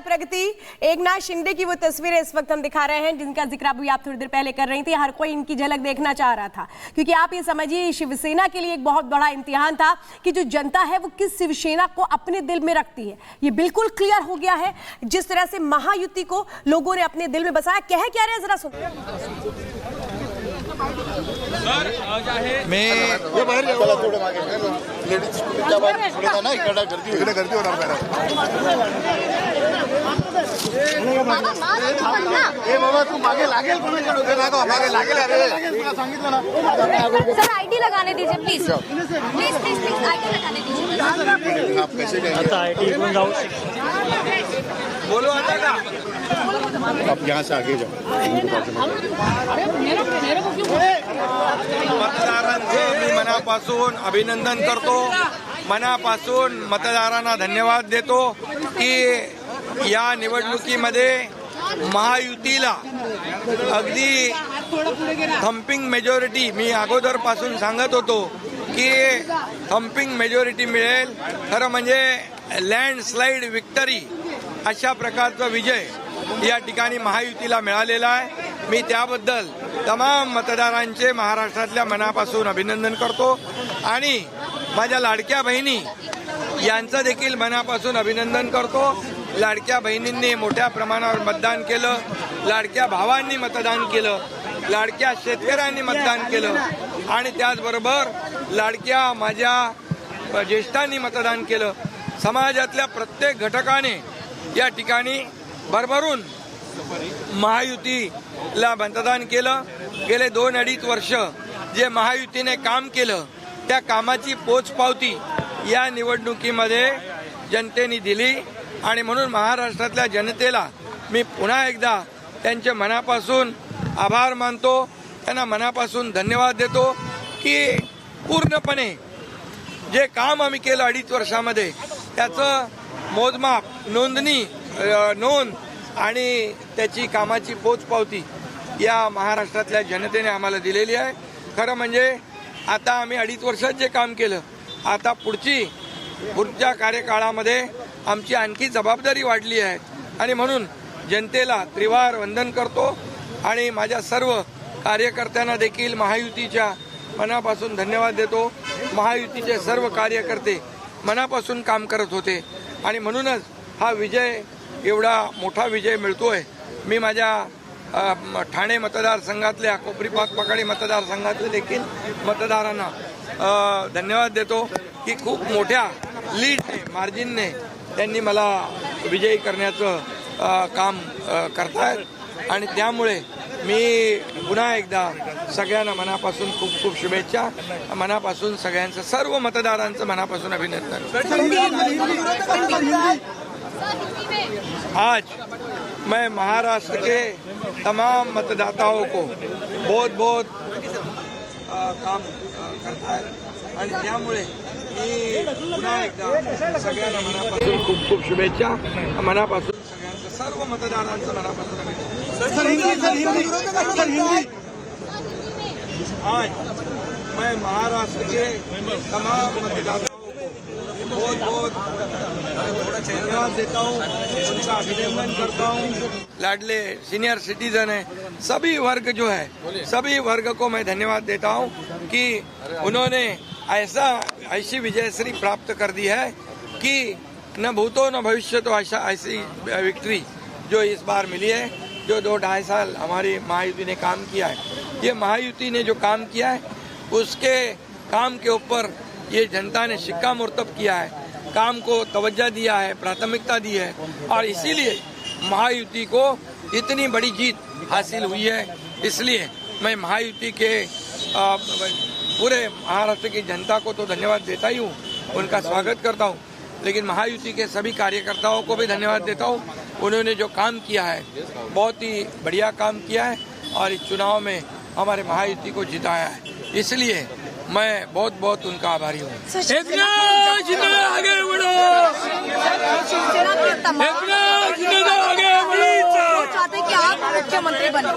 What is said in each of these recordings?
प्रगति। एकनाथ शिंदे की वो तस्वीरें इस वक्त हम दिखा रहे हैं जिनका जिक्र अभी आप थोड़ी देर पहले कर रही थी। हर कोई इनकी झलक देखना चाह रहा था, क्योंकि आप ये समझिए शिवसेना के लिए एक बहुत बड़ा इम्तिहान था कि जो जनता है वो किस शिवसेना को अपने दिल में रखती है। ये बिल्कुल क्लियर हो गया है जिस तरह से महायुति को लोगों ने अपने दिल में बसाया। कह क्या रहे हैं जरा सुनो। मैं ये बाहर चला थोड़े मागे लेडीज क्या बात थोड़ा ना इकट्ठा करती हो ना ए बाबा तू मागे लागेल कोणाकडे उभे राहा मागे लागेल अरे तुला सांगितलं ना सर आईडी लगाने दीजिए please please please please ID लगाने दीजिए। आप कैसे कहेंगे बोलो आता का आप यहाँ से आगे जाओ। मतदारांचे मी मनापासून अभिनंदन करतो, मनापासून मतदारांना धन्यवाद देतो की या निवडणुकीमध्ये महायुतीला अगदी थम्पिंग मेजॉरिटी, मी अगोदरपासून सांगत होतो की थम्पिंग मेजॉरिटी मिळेल, खरं म्हणजे लँडस्लाइड विक्टरी अशा प्रकारचा विजय या ठिकाणी महायुतीला मिळालेला आहे। मी त्याबद्दल तमाम मतदारांचे महाराष्ट्रातल्या मनापासून अभिनंदन करतो आणि माझ्या लाडक्या बहिणी यांचं देखील मनापासून अभिनंदन करतो। लाडक्या बहिणींनी मोठ्या प्रमाणावर मतदान केलं, लाडक्या भावांनी मतदान केलं, लाडक्या शेतकऱ्यांनी मतदान केलं आणि त्याचबरोबर लाडक्या माझ्या ज्येष्ठांनी मतदान केलं। समाजातल्या प्रत्येक घटकाने या ठिकाणी भरभरून महायुतीला मतदान केलं। गेले 2-2.5 वर्ष जे महायुतीने काम केलं त्या कामाची पोचपावती या निवडणुकीमध्ये जनतेने दिली आणि म्हणून महाराष्ट्रातल्या जनतेला मी पुन्हा एकदा त्यांच्या मनापासून आभार मानतो, त्यांना मनापासून धन्यवाद देतो की पूर्णपणे जे काम आम्ही केलं 2.5 वर्षामध्ये त्याचं मोजमाप, नोंद आणि त्याची कामाची पोचपावती या महाराष्ट्रातल्या जनतेने आम्हाला दिलेली आहे। खरं म्हणजे आता आम्ही 2.5 वर्षात जे काम केलं, आता पुढच्या कार्यकाळामध्ये आमची आणखी जबाबदारी वाढली आहे आणि म्हणून जनतेला त्रिवार वंदन करतो आणि माझ्या सर्व कार्यकर्त्यांना देखील महायुतीच्या मनापासून धन्यवाद देतो। महायुतीचे सर्व कार्यकर्ते मनापासून काम करत होते आणि म्हणूनच हा विजय, एवढा मोठा विजय मिळतोय। मी माझ्या ठाणे मतदारसंघातल्या कोपरीपाक पकाडी मतदारसंघातले देखील मतदारांना धन्यवाद देतो की खूप मोठ्या लीडने, मार्जिनने त्यांनी मला विजयी करण्याचं काम करतायत आणि त्यामुळे मी पुन्हा एकदा सगळ्यांना मनापासून खूप खूप शुभेच्छा, मनापासून सगळ्यांचं, सर्व मतदारांचं मनापासून अभिनंदन। आज मैं महाराष्ट्र के तमाम मतदाताओं को बहुत बहुत काम करता है आणि त्यामुळे मी पुन्हा एकदा सगळ्यांना मनापासून खूप खूप शुभेच्छा, मनापासून सगळ्यांचं, सर्व मतदारांचं मनापासून अभिनंदन। आज मैं महाराष्ट्र के तमाम मतदाताओं को बहुत बहुत धन्यवाद देता हूँ, उनका अभिनंदन करता हूँ। लाडले सीनियर सिटीजन है, सभी वर्ग जो है, सभी वर्ग को मैं धन्यवाद देता हूँ कि उन्होंने ऐसी विजयश्री प्राप्त कर दी है कि न भूतो न भविष्य तो ऐसी विक्ट्री जो इस बार मिली है। जो 2-2.5 साल हमारी महायुति ने काम किया है, ये महायुति ने जो काम किया है उसके काम के ऊपर ये जनता ने शिक्कामोर्तब किया है, काम को तवज्जो दिया है, प्राथमिकता दी है और इसीलिए महायुति को इतनी बड़ी जीत हासिल हुई है। इसलिए मैं महायुति के पूरे महाराष्ट्र की जनता को तो धन्यवाद देता ही हूँ, उनका स्वागत करता हूँ, लेकिन महायुति के सभी कार्यकर्ताओं को भी धन्यवाद देता हूँ। उन्होंने जो काम किया है बहुत ही बढ़िया काम किया है और इस चुनाव में हमारे महायुति को जिताया है, इसलिए मैं बहुत बहुत उनका आभारी हूँ। चाहते कि आप मुख्यमंत्री बने,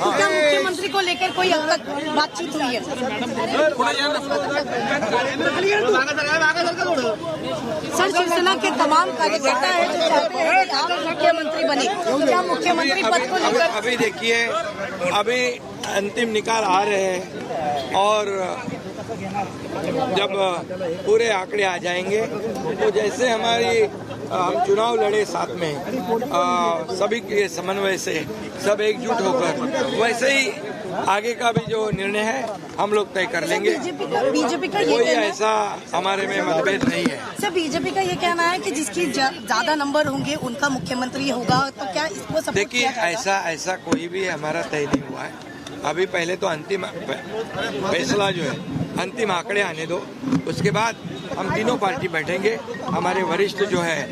क्या मुख्यमंत्री को लेकर कोई अब तक बातचीत हुई है? सर शिवसेना के तमाम कार्यकर्ता है जो चाहते हैं कि आप मुख्यमंत्री बने, क्या मुख्यमंत्री पद को लेकर? अभी देखिए, अभी अंतिम निकाल आ रहे हैं और जब पूरे आंकड़े आ जाएंगे तो जैसे हम चुनाव लड़े साथ में सभी के समन्वय से सब एकजुट होकर, वैसे ही आगे का भी जो निर्णय है हम लोग तय कर लेंगे। बीजेपी का ये कोई कहना है, ऐसा हमारे में मतभेद नहीं है। सर बीजेपी का ये कहना है कि जिसकी ज्यादा नंबर होंगे उनका मुख्यमंत्री होगा, तो क्या इसको सपोर्ट देखिए, किया जाएगा? ऐसा कोई भी हमारा तय नहीं हुआ है। अभी पहले तो अंतिम फैसला जो है, अंतिम आंकड़े आने दो, उसके बाद हम तीनों पार्टी बैठेंगे। हमारे वरिष्ठ जो है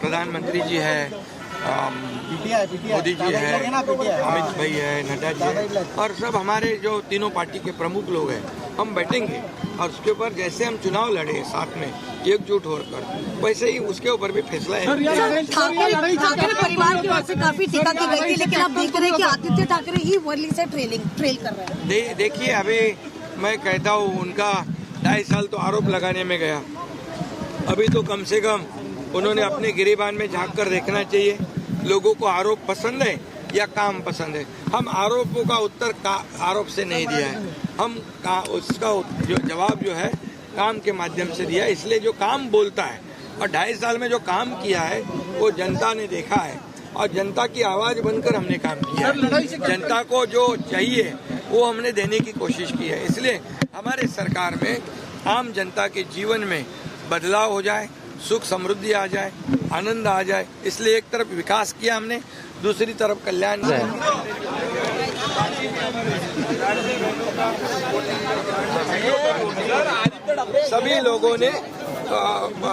प्रधानमंत्री जी है, मोदी जी है, अमित भाई है, नड्डा जी है, और सब हमारे जो तीनों पार्टी के प्रमुख लोग हैं, हम बैठेंगे और उसके ऊपर जैसे हम चुनाव लड़े साथ में एकजुट होकर, वैसे ही उसके ऊपर भी फैसला है। ठाकरे परिवार की ओर से काफी टीका की गई थी, लेकिन आप देख रहे हैं कि आदित्य ठाकरे ही वर्ली से ट्रेल कर रहे हैं। देखिए, अभी मैं कहता हूँ उनका 2.5 साल तो आरोप लगाने में गया। अभी तो कम से कम उन्होंने अपने गिरेबान में झांक कर देखना चाहिए, लोगों को आरोप पसंद है या काम पसंद है। हम आरोपों का उत्तर आरोप से नहीं दिया है, हम उसका जो जवाब जो है काम के माध्यम से दिया है। इसलिए जो काम बोलता है और 2.5 साल में जो काम किया है वो जनता ने देखा है और जनता की आवाज बनकर हमने काम किया है। जनता को जो चाहिए वो हमने देने की कोशिश की है। इसलिए हमारे सरकार में आम जनता के जीवन में बदलाव हो जाए, सुख समृद्धि आ जाए, आनंद आ जाए, इसलिए एक तरफ विकास किया हमने, दूसरी तरफ कल्याण किया। सभी लोगों ने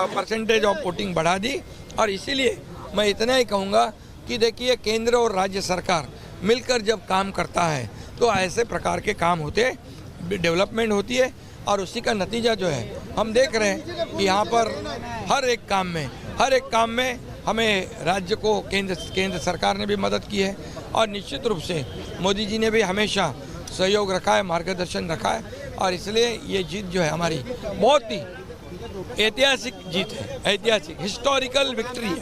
परसेंटेज ऑफ वोटिंग बढ़ा दी और इसीलिए मैं इतना ही कहूँगा कि देखिए, केंद्र और राज्य सरकार मिलकर जब काम करता है तो ऐसे प्रकार के काम होते हैं, डेवलपमेंट होती है और उसी का नतीजा जो है हम देख रहे हैं कि यहाँ पर हर एक काम में हमें राज्य को केंद्र सरकार ने भी मदद की है और निश्चित रूप से मोदी जी ने भी हमेशा सहयोग रखा है, मार्गदर्शन रखा है और इसलिए ये जीत जो है हमारी बहुत ही ऐतिहासिक जीत है, ऐतिहासिक हिस्टोरिकल विक्ट्री है।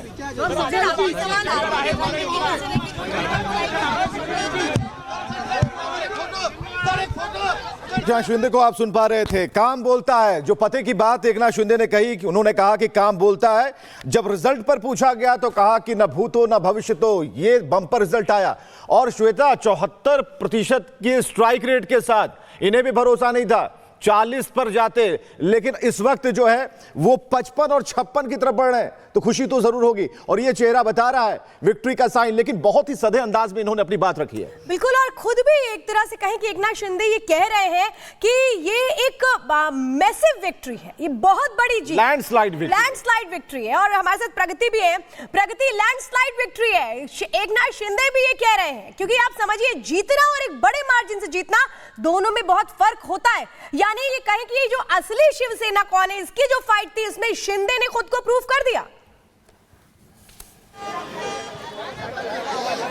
एकनाथ शिंदे को आप सुन पा रहे थे, काम बोलता है। जो पते की बात एकनाथ शिंदे ने कही, उन्होंने कहा कि काम बोलता है। जब रिजल्ट पर पूछा गया तो कहा कि न भूतो न भविष्य, तो ये बम्पर रिजल्ट आया। और श्वेता, 74% के स्ट्राइक रेट के साथ इन्हें भी भरोसा नहीं था 40 पर जाते, लेकिन इस वक्त जो है वो 55 और 56 की तरफ बढ़ रहे हैं, तो खुशी तो जरूर होगी। और ये चेहरा बता रहा है विक्ट्री का साइन, लेकिन बहुत ही सधे अंदाज में इन्होंने अपनी बात रखी है। बिल्कुल, और खुद भी एक तरह से कहें कि एकनाथ शिंदे ये कह रहे हैं कि ये एक मैसिव विक्ट्री है, ये बहुत बड़ी जीत, लैंडस्लाइड विक्ट्री है। और हमारे साथ प्रगति भी है। प्रगति, लैंडस्लाइड विक्ट्री है, एकनाथ शिंदे भी ये कह रहे हैं, क्योंकि आप समझिए जीतना और एक बड़े मार्जिन से जीतना, दोनों में बहुत फर्क होता है। यानी ये कहें कि ये जो असली शिवसेना कौन है, इसकी जो फाइट थी, इसमें शिंदे ने खुद को प्रूव कर दिया।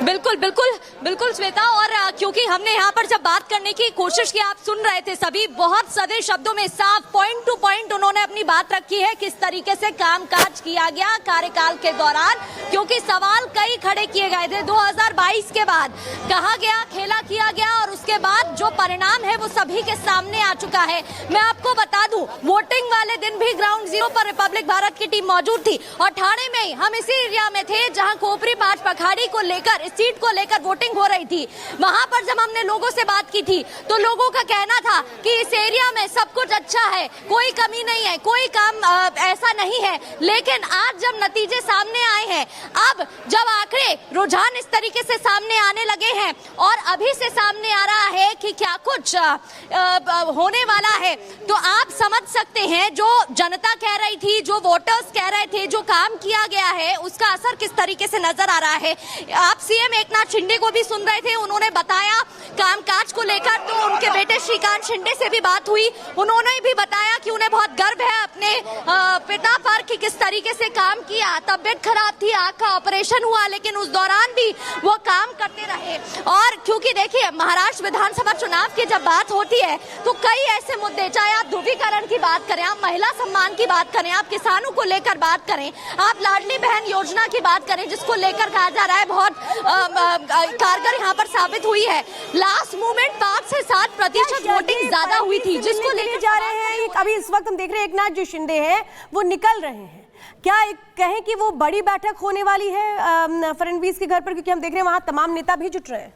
बिल्कुल बिल्कुल बिल्कुल श्वेता, और क्योंकि हमने यहाँ पर जब बात करने की कोशिश की, आप सुन रहे थे सभी बहुत सधे शब्दों में, साफ पॉइंट टू पॉइंट उन्होंने अपनी बात रखी है किस तरीके से कामकाज किया गया कार्यकाल के दौरान। क्योंकि सवाल कई खड़े किए गए थे 2022 के बाद, कहा गया, खेला किया गया और उसके बाद जो परिणाम है वो सभी के सामने आ चुका है। मैं आपको बता दूं, वोटिंग वाले दिन भी ग्राउंड जीरो पर रिपब्लिक भारत की टीम मौजूद थी और ठाणे में ही हम इसी एरिया में थे जहां खोपरी पांच पखाड़ी को लेकर, इस सीट को लेकर वोटिंग हो रही थी। वहां पर जब हमने लोगों से बात की थी तो लोगों का कहना था कि इस एरिया में सब कुछ अच्छा है, कोई कमी नहीं है, कोई काम ऐसा नहीं है। लेकिन आज जब नतीजे सामने आए हैं, अब जब आंकड़े रुझान इस तरीके से सामने आने लगे हैं और अभी से सामने आ रहा है कि क्या कुछ होने वाला है, तो आप समझ सकते हैं जो जनता कह रही थी, जो वोटर्स कह रहे थे, जो काम किया गया है, उसका असर किस तरीके से नजर आ रहा है। आप सीएम एकनाथ शिंदे को भी सुन रहे थे, उन्होंने बताया कामकाज को लेकर, तो उनके बेटे श्रीकांत शिंदे से भी बात हुई, उन्होंने भी बताया कि उन्हें बहुत गर्व है अपने पिता पर कि किस तरीके से काम किया। तबियत खराब थी, आंख का ऑपरेशन हुआ, लेकिन उस दौरान भी वो काम करते रहे। और क्योंकि देखिए महाराष्ट्र विधानसभा चुनाव की जब बात होती है तो कई ऐसे मुद्दे, चाहे आप ध्रुवीकरण की बात करें, आप महिला सम्मान की बात करें, आप किसानों को लेकर बात करें, आप लाडली बहन योजना की बात करें, जिसको लेकर कहा जा रहा है बहुत कारगर यहाँ पर साबित हुई है। लास्ट मूवमेंट 5 से 7% वोटिंग ज्यादा हुई थी, जिसको लेकर जा रहे हैं। अभी इस वक्त हम देख रहे हैं एकनाथ जो शिंदे हैं वो निकल रहे हैं। क्या कहें कि वो बड़ी बैठक होने वाली है फडणवीस के घर पर, क्योंकि हम देख रहे हैं वहां तमाम नेता भी जुट रहे हैं।